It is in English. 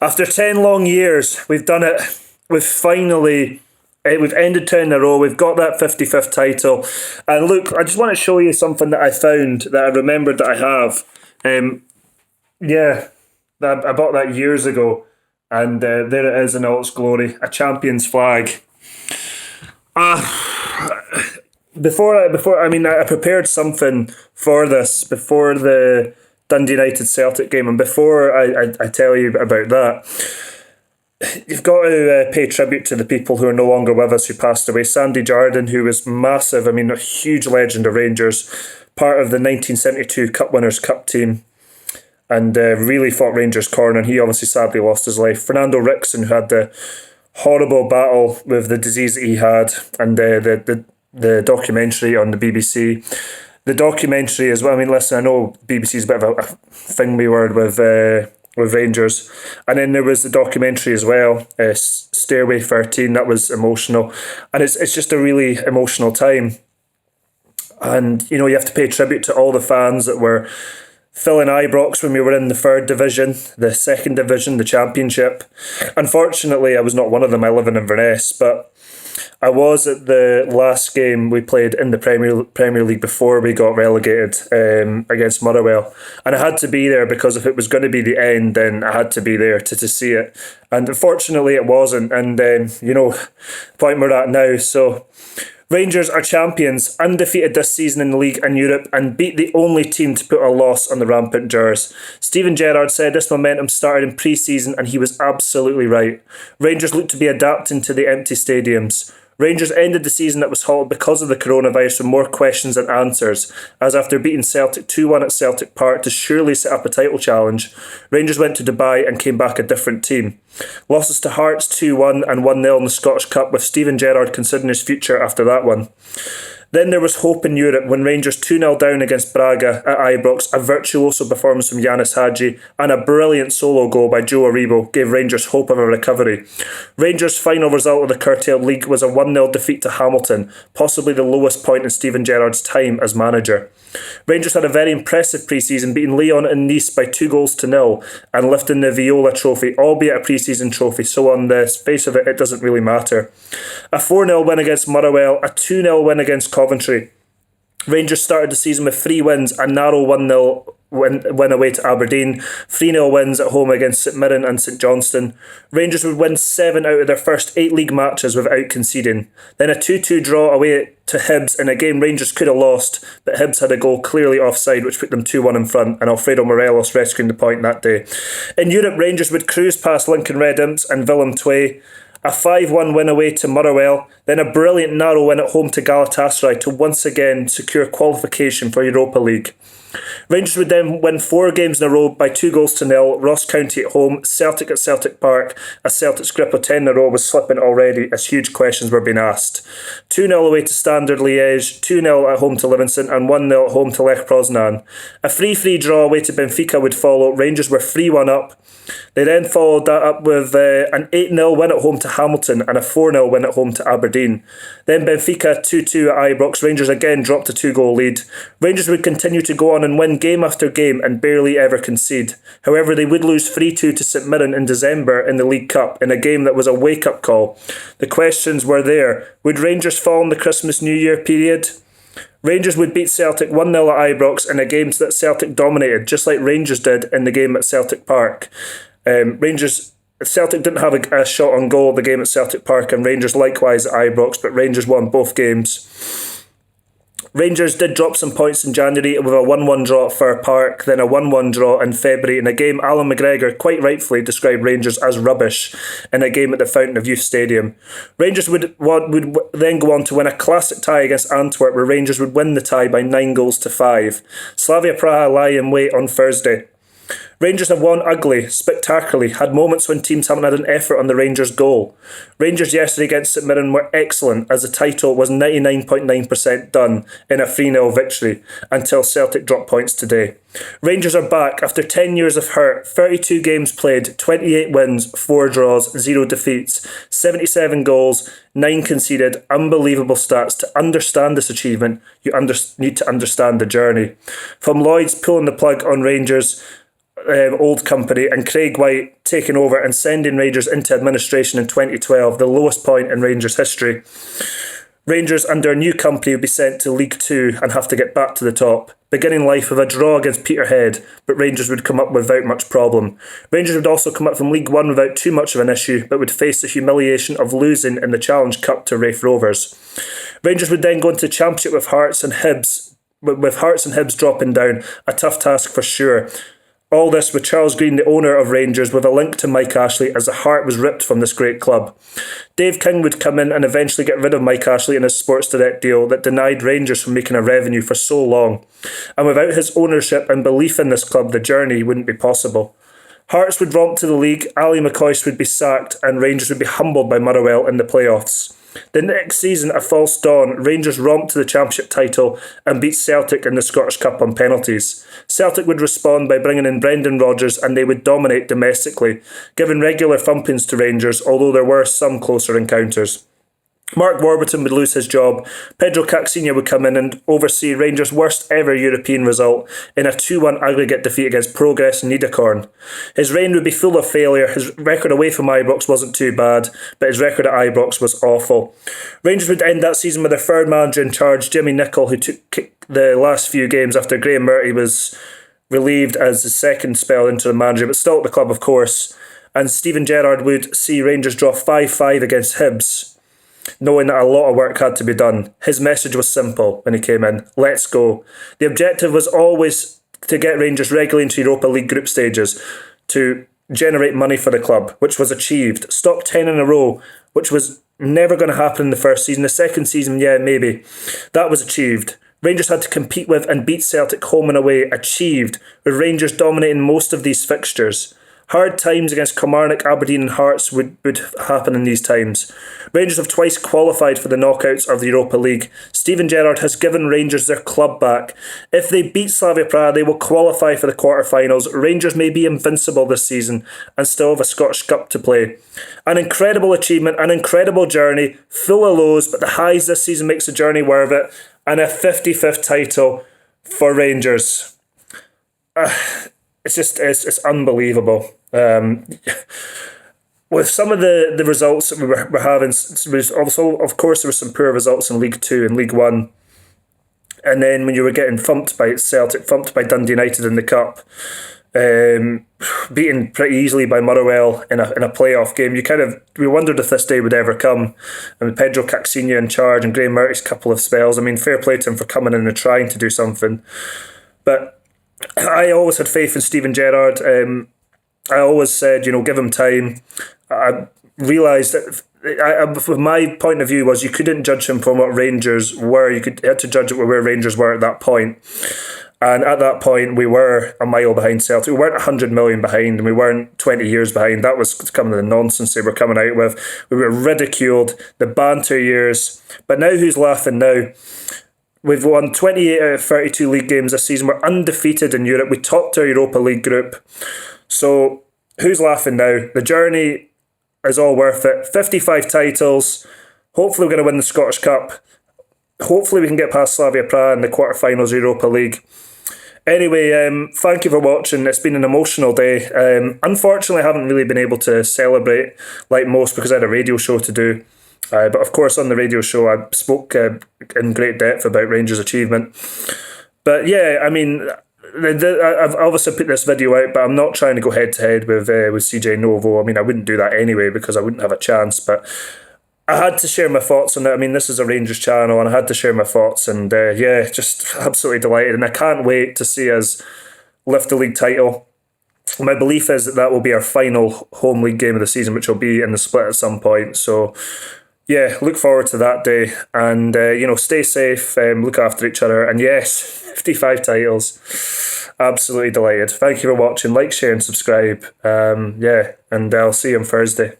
After 10 long years, we've done it. We've finally, we've ended 10 in a row. We've got that 55th title. And look, I just want to show you something that I found that I remembered that I have. I bought that years ago. And there it is in all its glory, a Champions flag. I prepared something for this before the Dundee United Celtic game, and before I tell you about that, you've got to pay tribute to the people who are no longer with us, who passed away. Sandy Jardine, who was massive, a huge legend of Rangers, part of the 1972 Cup Winners' Cup team, and really fought Rangers' corner, and he obviously sadly lost his life. Fernando Rickson, who had the horrible battle with the disease that he had, and the documentary on the BBC. The documentary as well. Listen, I know BBC's a bit of a thingy word with Rangers, and then there was the documentary as well, Stairway 13. That was emotional, and it's just a really emotional time. And you have to pay tribute to all the fans that were filling Ibrox when we were in the third division, the second division, the Championship. Unfortunately, I was not one of them. I live in Inverness, but I was at the last game we played in the Premier League before we got relegated against Motherwell. And I had to be there because if it was going to be the end, then I had to be there to see it. And unfortunately, it wasn't. And, the point we're at now. So Rangers are champions, undefeated this season in the league and Europe, and beat the only team to put a loss on the rampant Jers. Steven Gerrard said this momentum started in pre-season, and he was absolutely right. Rangers looked to be adapting to the empty stadiums. Rangers ended the season that was halted because of the coronavirus with more questions than answers, as after beating Celtic 2-1 at Celtic Park to surely set up a title challenge, Rangers went to Dubai and came back a different team. Losses to Hearts 2-1 and 1-0 in the Scottish Cup, with Steven Gerrard considering his future after that one. Then there was hope in Europe when Rangers 2-0 down against Braga at Ibrox, a virtuoso performance from Yanis Hadji, and a brilliant solo goal by Joe Aribo gave Rangers hope of a recovery. Rangers' final result of the curtailed league was a 1-0 defeat to Hamilton, possibly the lowest point in Steven Gerrard's time as manager. Rangers had a very impressive pre-season, beating Lyon and Nice by 2-0 and lifting the Viola Trophy, albeit a pre-season trophy, so on the face of it, it doesn't really matter. A 4-0 win against Motherwell, a 2-0 win against Coventry. Rangers started the season with 3 wins, a narrow 1-0 win away to Aberdeen, 3-0 wins at home against St Mirren and St Johnstone. Rangers would win 7 out of their first 8 league matches without conceding. Then a 2-2 draw away to Hibs in a game Rangers could have lost, but Hibs had a goal clearly offside which put them 2-1 in front, and Alfredo Morelos rescuing the point that day. In Europe, Rangers would cruise past Lincoln Red Imps and Willem II, a 5-1 win away to Motherwell, then a brilliant narrow win at home to Galatasaray to once again secure qualification for Europa League. Rangers would then win 4 games in a row by 2-0, Ross County at home, Celtic at Celtic Park, as Celtic's grip of 10 in a row was slipping already as huge questions were being asked. 2-0 away to Standard Liège, 2-0 at home to Livingston and 1-0 at home to Lech Poznan. A 3-3 draw away to Benfica would follow. Rangers were 3-1 up. They then followed that up with an 8-0 win at home to Hamilton and a 4-0 win at home to Aberdeen. Then Benfica 2-2 at Ibrox. Rangers again dropped a 2-goal lead. Rangers would continue to go on and win game after game and barely ever concede. However, they would lose 3-2 to St Mirren in December in the League Cup in a game that was a wake-up call. The questions were there. Would Rangers fall in the Christmas-New Year period? Rangers would beat Celtic 1-0 at Ibrox in a game that Celtic dominated, just like Rangers did in the game at Celtic Park. Celtic didn't have a shot on goal at the game at Celtic Park, and Rangers likewise at Ibrox, but Rangers won both games. Rangers did drop some points in January with a 1-1 draw at Fir Park, then a 1-1 draw in February in a game Alan McGregor quite rightfully described Rangers as rubbish in a game at the Fountain of Youth Stadium. Rangers would then go on to win a classic tie against Antwerp, where Rangers would win the tie by 9-5. Slavia Praha lie in wait on Thursday. Rangers have won ugly, spectacularly, had moments when teams haven't had an effort on the Rangers' goal. Rangers yesterday against St Mirren were excellent, as the title was 99.9% done in a 3-0 victory, until Celtic dropped points today. Rangers are back after 10 years of hurt, 32 games played, 28 wins, 4 draws, 0 defeats, 77 goals, 9 conceded. Unbelievable stats. To understand this achievement, you need to understand the journey. From Lloyd's pulling the plug on Rangers old company and Craig White taking over and sending Rangers into administration in 2012, the lowest point in Rangers history. Rangers under a new company would be sent to League Two and have to get back to the top, beginning life with a draw against Peterhead, but Rangers would come up without much problem. Rangers would also come up from League One without too much of an issue, but would face the humiliation of losing in the Challenge Cup to Raith Rovers. Rangers would then go into Championship with Hearts and Hibs dropping down, a tough task for sure. All this with Charles Green, the owner of Rangers, with a link to Mike Ashley as the heart was ripped from this great club. Dave King would come in and eventually get rid of Mike Ashley in his Sports Direct deal that denied Rangers from making a revenue for so long. And without his ownership and belief in this club, the journey wouldn't be possible. Hearts would romp to the league, Ali McCoist would be sacked, and Rangers would be humbled by Motherwell in the playoffs. The next season, a false dawn, Rangers romped to the Championship title and beat Celtic in the Scottish Cup on penalties. Celtic would respond by bringing in Brendan Rodgers and they would dominate domestically, giving regular thumpings to Rangers, although there were some closer encounters. Mark Warburton would lose his job. Pedro Caixinha would come in and oversee Rangers' worst ever European result in a 2-1 aggregate defeat against Progress Niederkorn. His reign would be full of failure. His record away from Ibrox wasn't too bad, but his record at Ibrox was awful. Rangers would end that season with their third manager in charge, Jimmy Nicholl, who took the last few games after Graham Murty was relieved as his second spell into the manager, but still at the club, of course. And Stephen Gerrard would see Rangers draw 5-5 against Hibs, knowing that a lot of work had to be done. His message was simple when he came in: let's go. The objective was always to get Rangers regularly into Europa League group stages, to generate money for the club, which was achieved. Stop 10 in a row, which was never going to happen in the first season. The second season, yeah, maybe. That was achieved. Rangers had to compete with and beat Celtic home and away, achieved, with Rangers dominating most of these fixtures. Hard times against Kilmarnock, Aberdeen and Hearts would happen in these times. Rangers have twice qualified for the knockouts of the Europa League. Stephen Gerrard has given Rangers their club back. If they beat Slavia Prague, they will qualify for the quarter-finals. Rangers may be invincible this season and still have a Scottish Cup to play. An incredible achievement, an incredible journey, full of lows, but the highs this season makes the journey worth it, and a 55th title for Rangers. It's unbelievable. With some of the results that we're having, also, of course, there were some poor results in League 2 and League 1. And then when you were getting thumped by Celtic, thumped by Dundee United in the Cup, beaten pretty easily by Motherwell in a playoff game, we wondered if this day would ever come. And with Pedro Caixinha in charge and Graham Murty's couple of spells, I mean, fair play to him for coming in and trying to do something. But I always had faith in Stephen Gerrard. I always said, give him time. I realised that from my point of view was you couldn't judge him from what Rangers were. You had to judge it where Rangers were at that point. And at that point, we were a mile behind Celtic. We weren't 100 million behind, and we weren't 20 years behind. That was kind of the nonsense they were coming out with. We were ridiculed, the banter years. But now who's laughing now? We've won 28 out of 32 league games this season. We're undefeated in Europe. We topped our Europa League group. So who's laughing now? The journey is all worth it. 55 titles. Hopefully we're going to win the Scottish Cup. Hopefully we can get past Slavia Prague in the quarterfinals of Europa League. Anyway, thank you for watching. It's been an emotional day. Unfortunately, I haven't really been able to celebrate like most because I had a radio show to do. But of course, on the radio show, I spoke in great depth about Rangers' achievement. But yeah, I mean, I've obviously put this video out, but I'm not trying to go head-to-head with CJ Novo. I mean, I wouldn't do that anyway because I wouldn't have a chance. But I had to share my thoughts on it. I mean, this is a Rangers channel, and I had to share my thoughts. And yeah, just absolutely delighted. And I can't wait to see us lift the league title. My belief is that will be our final home league game of the season, which will be in the split at some point. So yeah, look forward to that day. And, stay safe, look after each other. And yes, 55 titles. Absolutely delighted. Thank you for watching. Like, share and subscribe. And I'll see you on Thursday.